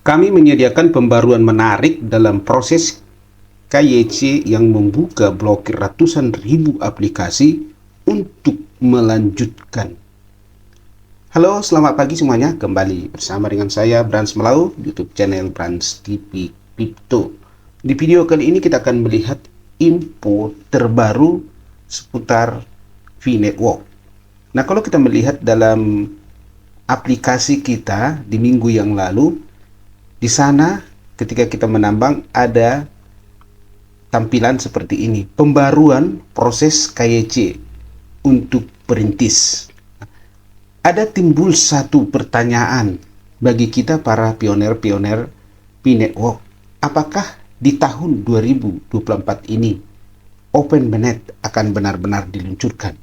Kami menyediakan pembaruan menarik dalam proses KYC yang membuka blokir ratusan ribu aplikasi untuk melanjutkan. Halo, selamat pagi semuanya. Kembali bersama dengan saya, Brans Melau, YouTube channel Brans TV Crypto. Di video kali ini kita akan melihat info terbaru seputar V-Network. Nah, kalau kita melihat dalam aplikasi kita di minggu yang lalu, di sana ketika kita menambang ada tampilan seperti ini, pembaruan proses KYC untuk perintis. Ada timbul satu pertanyaan bagi kita para pioner-pioner V-Network. Apakah di tahun 2024 ini Open Mainnet akan benar-benar diluncurkan?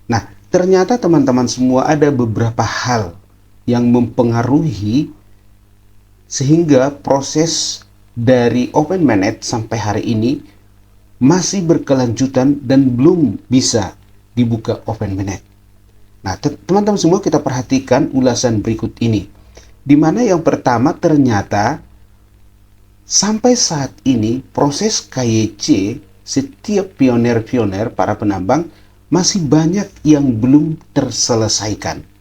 Nah, ternyata teman-teman semua ada beberapa hal yang mempengaruhi sehingga proses dari Open Mainnet sampai hari ini masih berkelanjutan dan belum bisa dibuka Open Mainnet. Nah, teman-teman semua, kita perhatikan ulasan berikut ini, di mana yang pertama, ternyata sampai saat ini proses KYC setiap pioner-pioner para penambang masih banyak yang belum terselesaikan.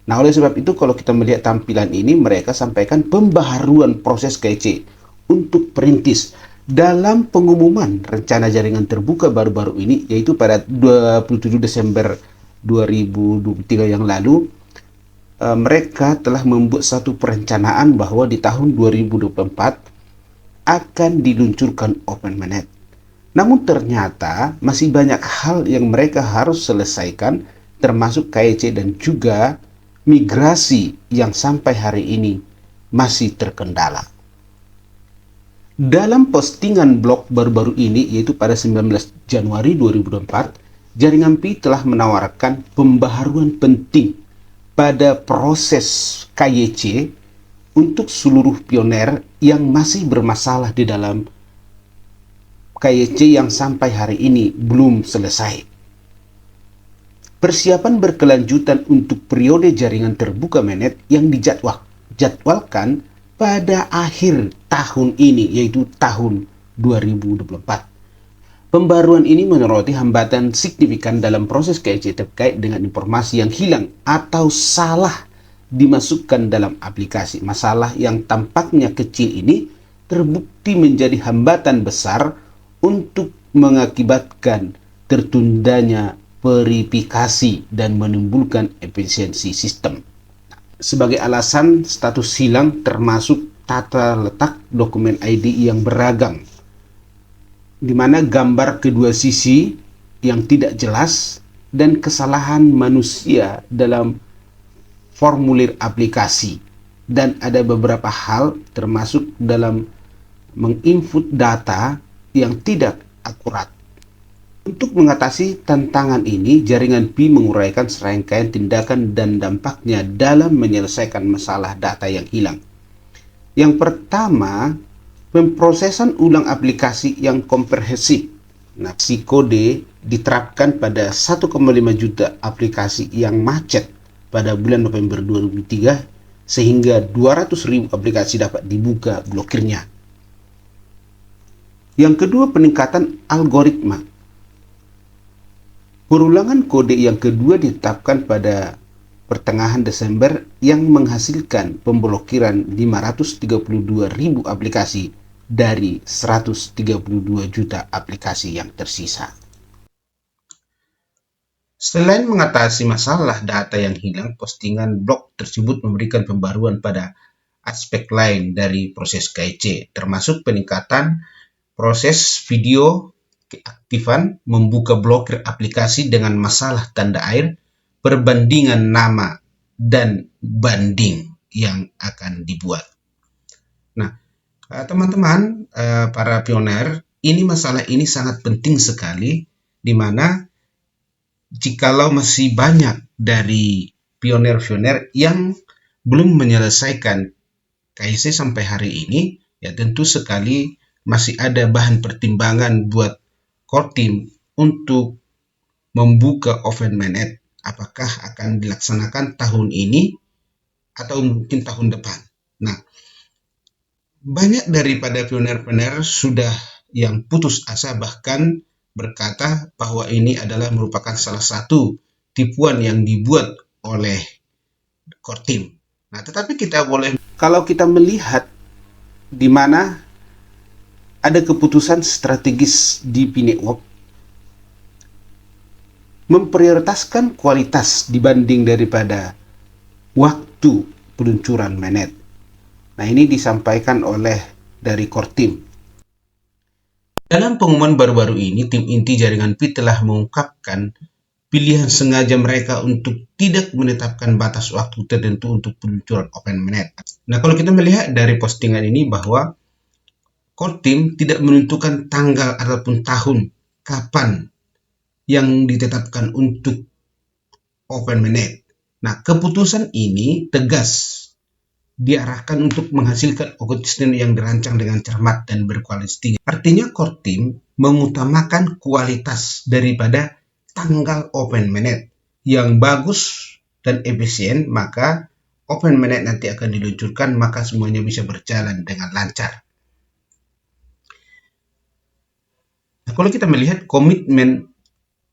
Nah, oleh sebab itu kalau kita melihat tampilan ini, mereka sampaikan pembaharuan proses KYC untuk perintis dalam pengumuman rencana jaringan terbuka baru-baru ini, yaitu pada 27 Desember 2023 yang lalu. Mereka telah membuat satu perencanaan bahwa di tahun 2024 akan diluncurkan Open Mainnet. Namun ternyata masih banyak hal yang mereka harus selesaikan, termasuk KYC dan juga migrasi yang sampai hari ini masih terkendala. Dalam postingan blog baru-baru ini, yaitu pada 19 Januari 2024, Jaringan Pi telah menawarkan pembaharuan penting pada proses KYC untuk seluruh pioner yang masih bermasalah di dalam KYC yang sampai hari ini belum selesai. Persiapan berkelanjutan untuk periode jaringan terbuka mainnet yang dijadwalkan pada akhir tahun ini, yaitu tahun 2024. Pembaruan ini menyoroti hambatan signifikan dalam proses KYC terkait dengan informasi yang hilang atau salah dimasukkan dalam aplikasi. Masalah yang tampaknya kecil ini terbukti menjadi hambatan besar untuk mengakibatkan tertundanya verifikasi dan menimbulkan efisiensi sistem. Sebagai alasan status hilang termasuk tata letak dokumen ID yang beragam, di mana gambar kedua sisi yang tidak jelas dan kesalahan manusia dalam formulir aplikasi, dan ada beberapa hal termasuk dalam menginput data yang tidak akurat. Untuk mengatasi tantangan ini, Jaringan Pi menguraikan serangkaian tindakan dan dampaknya dalam menyelesaikan masalah data yang hilang. Yang pertama, pemprosesan ulang aplikasi yang komprehensif. Nah, si kode diterapkan pada 1,5 juta aplikasi yang macet pada bulan November 2003, sehingga 200.000 aplikasi dapat dibuka blokirnya. Yang kedua, peningkatan algoritma. Perulangan kode yang kedua ditetapkan pada pertengahan Desember yang menghasilkan pemblokiran 532.000 aplikasi dari 132 juta aplikasi yang tersisa. Selain mengatasi masalah data yang hilang, postingan blog tersebut memberikan pembaruan pada aspek lain dari proses KYC, termasuk peningkatan proses video keaktifan, membuka blokir aplikasi dengan masalah tanda air, perbandingan nama, dan banding yang akan dibuat. Nah, teman-teman, para pioner, masalah ini sangat penting sekali, di mana jikalau masih banyak dari pioner-pioner yang belum menyelesaikan KYC sampai hari ini, ya tentu sekali masih ada bahan pertimbangan buat core team untuk membuka Open Mainnet. Apakah akan dilaksanakan tahun ini atau mungkin tahun depan. Nah, Banyak daripada pioner-pioner sudah yang putus asa bahkan berkata bahwa ini adalah merupakan salah satu tipuan yang dibuat oleh Kortim. Nah, tetapi kita boleh, kalau kita melihat di mana ada keputusan strategis di P-Network memprioritaskan kualitas dibanding daripada waktu peluncuran mainnet. Nah, ini disampaikan oleh dari Kortim. Dalam pengumuman baru-baru ini, tim inti jaringan Pi telah mengungkapkan pilihan sengaja mereka untuk tidak menetapkan batas waktu tertentu untuk peluncuran Open Mainnet. Nah, kalau kita melihat dari postingan ini bahwa Kortim tidak menentukan tanggal ataupun tahun kapan yang ditetapkan untuk Open Mainnet. Nah, keputusan ini tegas diarahkan untuk menghasilkan ekosistem yang dirancang dengan cermat dan berkualitas tinggi. Artinya Kortim mengutamakan kualitas daripada tanggal Open Mainnet yang bagus dan efisien, maka Open Mainnet nanti akan diluncurkan, maka semuanya bisa berjalan dengan lancar. Nah, kalau kita melihat komitmen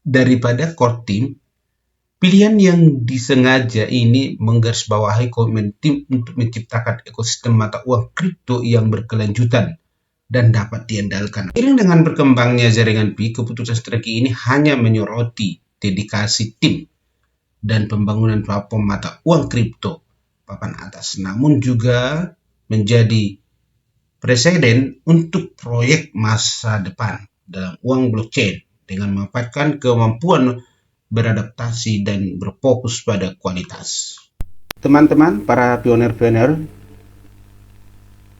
daripada Kortim, pilihan yang disengaja ini menggarisbawahi komitmen tim untuk menciptakan ekosistem mata uang kripto yang berkelanjutan dan dapat diandalkan. Seiring dengan berkembangnya jaringan Pi, keputusan strategi ini hanya menyoroti dedikasi tim dan pembangunan platform mata uang kripto papan atas, namun juga menjadi presiden untuk proyek masa depan dalam uang blockchain dengan memanfaatkan kemampuan beradaptasi dan berfokus pada kualitas. Teman-teman, para pioner-pioner,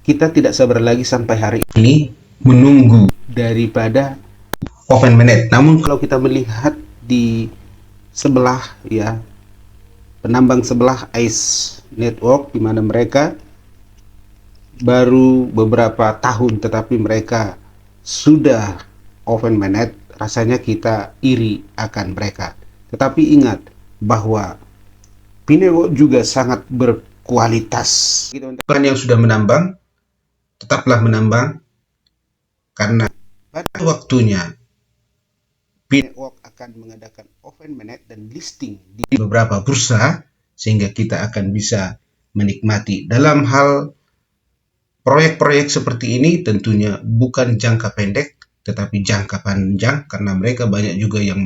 kita tidak sabar lagi sampai hari ini menunggu daripada Open Mainnet. Namun kalau kita melihat di sebelah ya, penambang sebelah Ice Network, di mana mereka baru beberapa tahun tetapi mereka sudah Open Mainnet, rasanya kita iri akan mereka. Tetapi ingat bahwa P-Network juga sangat berkualitas. Teman-teman yang sudah menambang, tetaplah menambang, karena pada waktunya P-Network akan mengadakan Open Mainnet dan listing di beberapa bursa, sehingga kita akan bisa menikmati. Dalam hal proyek-proyek seperti ini tentunya bukan jangka pendek, tetapi jangka panjang, karena mereka banyak juga yang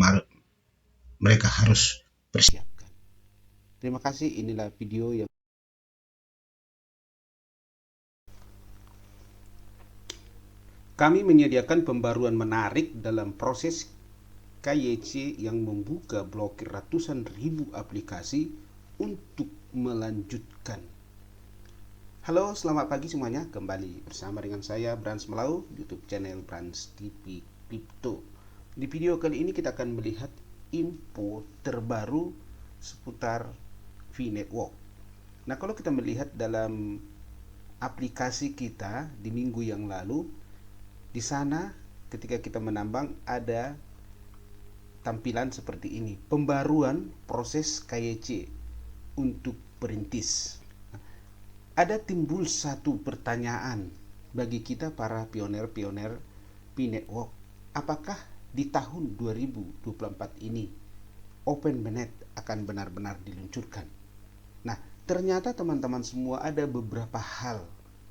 mereka harus persiapkan. Terima kasih, inilah video yang kami menyediakan pembaruan menarik dalam proses KYC yang membuka blokir ratusan ribu aplikasi untuk melanjutkan. Halo, selamat pagi semuanya. Kembali bersama dengan saya Brans Melau, YouTube channel Brans TV Crypto. Di video kali ini kita akan melihat info terbaru seputar P-Network. Nah, kalau kita melihat dalam aplikasi kita di minggu yang lalu, di sana ketika kita menambang ada tampilan seperti ini, pembaruan proses KYC untuk perintis. Ada timbul satu pertanyaan bagi kita para pioner-pioner P-Network, apakah di tahun 2024 ini Open Mainnet akan benar-benar diluncurkan? Nah, ternyata teman-teman semua ada beberapa hal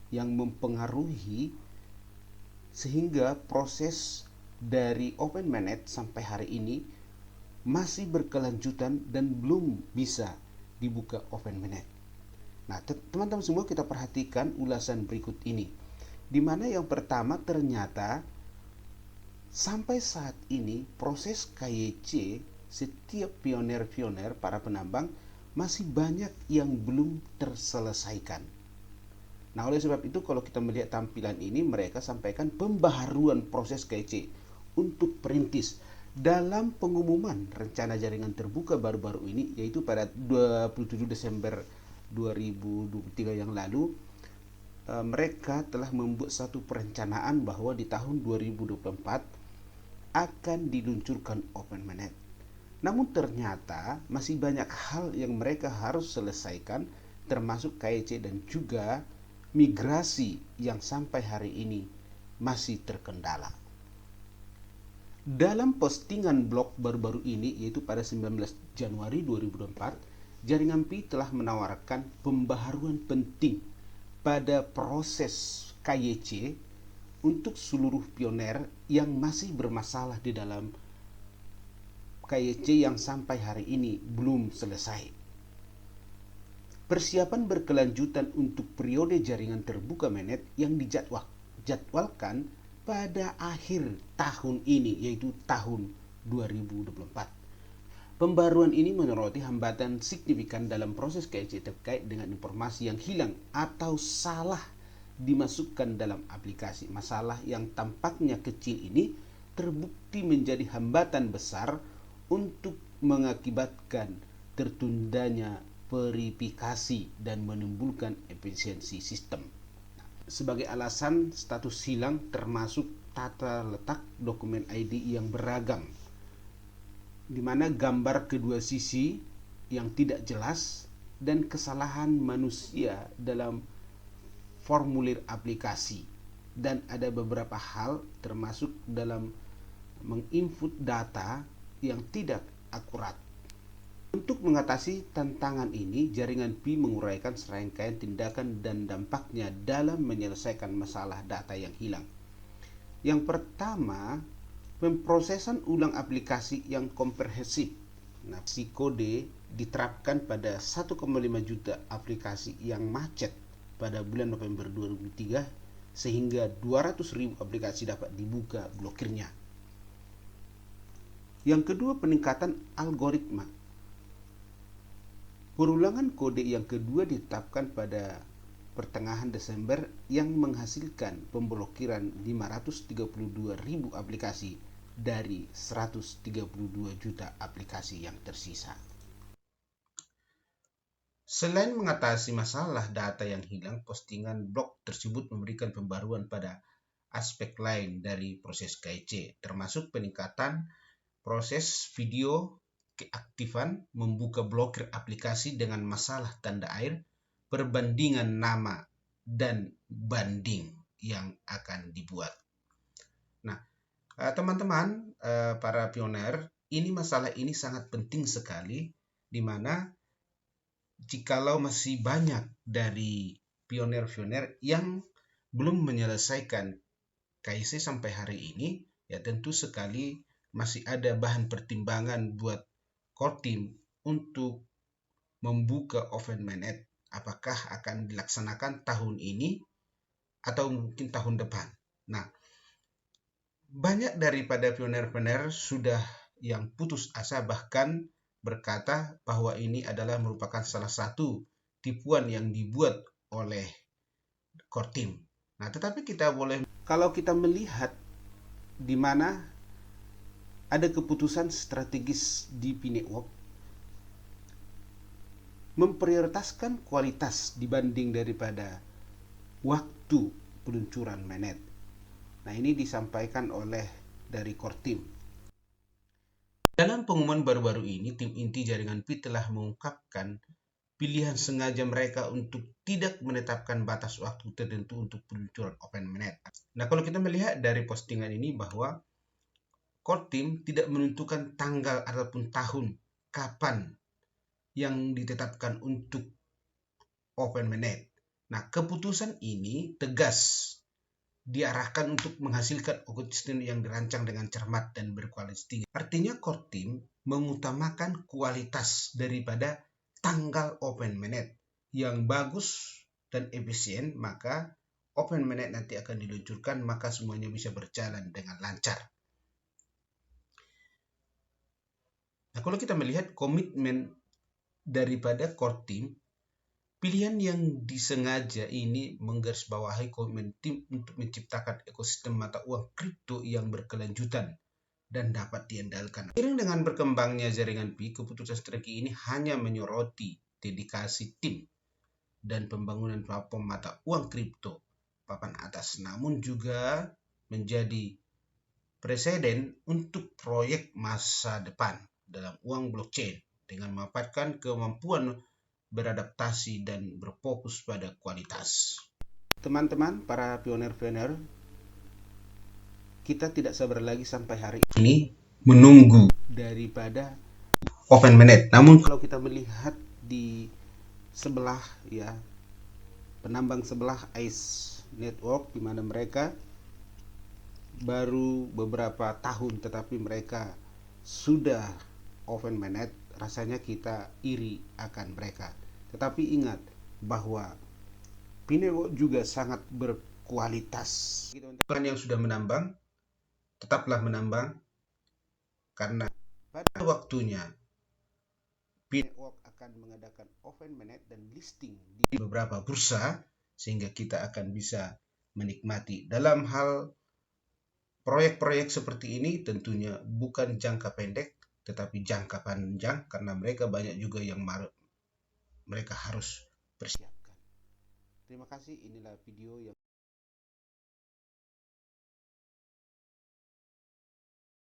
yang mempengaruhi sehingga proses dari Open Mainnet sampai hari ini masih berkelanjutan dan belum bisa dibuka Open Mainnet. Nah, teman-teman semua, kita perhatikan ulasan berikut ini, di mana yang pertama, ternyata sampai saat ini proses KYC setiap pioner-pioner para penambang masih banyak yang belum terselesaikan. Nah, oleh sebab itu kalau kita melihat tampilan ini, mereka sampaikan pembaharuan proses KYC untuk perintis dalam pengumuman rencana jaringan terbuka baru-baru ini, yaitu pada 27 Desember 2023 yang lalu. Mereka telah membuat satu perencanaan bahwa di tahun 2024 akan diluncurkan Open Mainnet. Namun ternyata masih banyak hal yang mereka harus selesaikan, termasuk KYC dan juga migrasi yang sampai hari ini masih terkendala. Dalam postingan blog baru-baru ini, yaitu pada 19 Januari 2024, Jaringan Pi telah menawarkan pembaharuan penting pada proses KYC untuk seluruh pioner yang masih bermasalah di dalam KYC yang sampai hari ini belum selesai. Persiapan berkelanjutan untuk periode jaringan terbuka mainnet yang dijadwalkan pada akhir tahun ini, yaitu tahun 2024. Pembaruan ini menyoroti hambatan signifikan dalam proses KYC terkait dengan informasi yang hilang atau salah dimasukkan dalam aplikasi. Masalah yang tampaknya kecil ini terbukti menjadi hambatan besar untuk mengakibatkan tertundanya verifikasi dan menimbulkan efisiensi sistem. Sebagai alasan status hilang termasuk tata letak dokumen ID yang beragam, di mana gambar kedua sisi yang tidak jelas dan kesalahan manusia dalam formulir aplikasi, dan ada beberapa hal termasuk dalam menginput data yang tidak akurat. Untuk mengatasi tantangan ini, Jaringan Pi menguraikan serangkaian tindakan dan dampaknya dalam menyelesaikan masalah data yang hilang. Yang pertama, pemprosesan ulang aplikasi yang komprehensif. Nah, si kode diterapkan pada 1,5 juta aplikasi yang macet pada bulan November 2003, sehingga 200.000 aplikasi dapat dibuka blokirnya. Yang kedua, peningkatan algoritma. Perulangan kode yang kedua ditetapkan pada pertengahan Desember yang menghasilkan pemblokiran 532.000 aplikasi dari 132 juta aplikasi yang tersisa. Selain mengatasi masalah data yang hilang, postingan blog tersebut memberikan pembaruan pada aspek lain dari proses KYC, termasuk peningkatan proses video keaktifan, membuka blokir aplikasi dengan masalah tanda air, perbandingan nama, dan banding yang akan dibuat. Nah, teman-teman, para pioner, masalah ini sangat penting sekali, di mana jikalau masih banyak dari pioner-pioner yang belum menyelesaikan KYC sampai hari ini, ya tentu sekali masih ada bahan pertimbangan buat core team untuk membuka open mainnet. Apakah akan dilaksanakan tahun ini atau mungkin tahun depan. Nah, banyak daripada pioner-pioner sudah yang putus asa, bahkan berkata bahwa ini adalah merupakan salah satu tipuan yang dibuat oleh core team. Nah, tetapi kalau kita melihat di mana ada keputusan strategis di Pi Network memprioritaskan kualitas dibanding daripada waktu peluncuran mainnet. Nah, ini disampaikan oleh dari core team. Dalam pengumuman baru-baru ini, tim inti Jaringan Pi telah mengungkapkan pilihan sengaja mereka untuk tidak menetapkan batas waktu tertentu untuk peluncuran open mainnet. Nah, kalau kita melihat dari postingan ini bahwa core team tidak menentukan tanggal ataupun tahun kapan yang ditetapkan untuk open mainnet. Nah, keputusan ini tegas diarahkan untuk menghasilkan ekosistem yang dirancang dengan cermat dan berkualitas tinggi. Artinya core team mengutamakan kualitas daripada tanggal open mainnet yang bagus dan efisien, maka open mainnet nanti akan diluncurkan, maka semuanya bisa berjalan dengan lancar. Nah, kalau kita melihat komitmen daripada core team, pilihan yang disengaja ini menggarisbawahi komitmen tim untuk menciptakan ekosistem mata uang kripto yang berkelanjutan dan dapat diandalkan. Seiring dengan berkembangnya Jaringan Pi, keputusan strategi ini hanya menyoroti dedikasi tim dan pembangunan platform mata uang kripto papan atas, namun juga menjadi presiden untuk proyek masa depan dalam uang blockchain dengan memanfaatkan kemampuan beradaptasi dan berfokus pada kualitas. Teman-teman, para pioner-pioner, kita tidak sabar lagi sampai hari ini menunggu daripada Open Mainnet. Namun kalau kita melihat di sebelah ya, penambang sebelah Ice Network, di mana mereka baru beberapa tahun tetapi mereka sudah Open Mainnet, rasanya kita iri akan mereka. Tetapi ingat bahwa Pinewo juga sangat berkualitas. Teman yang sudah menambang, tetaplah menambang, karena pada waktunya Pinewo akan mengadakan Open Mainnet dan listing di beberapa bursa, sehingga kita akan bisa menikmati. Dalam hal proyek-proyek seperti ini tentunya bukan jangka pendek, tetapi jangka panjang, karena mereka banyak juga yang mereka harus persiapkan. Terima kasih, inilah video yang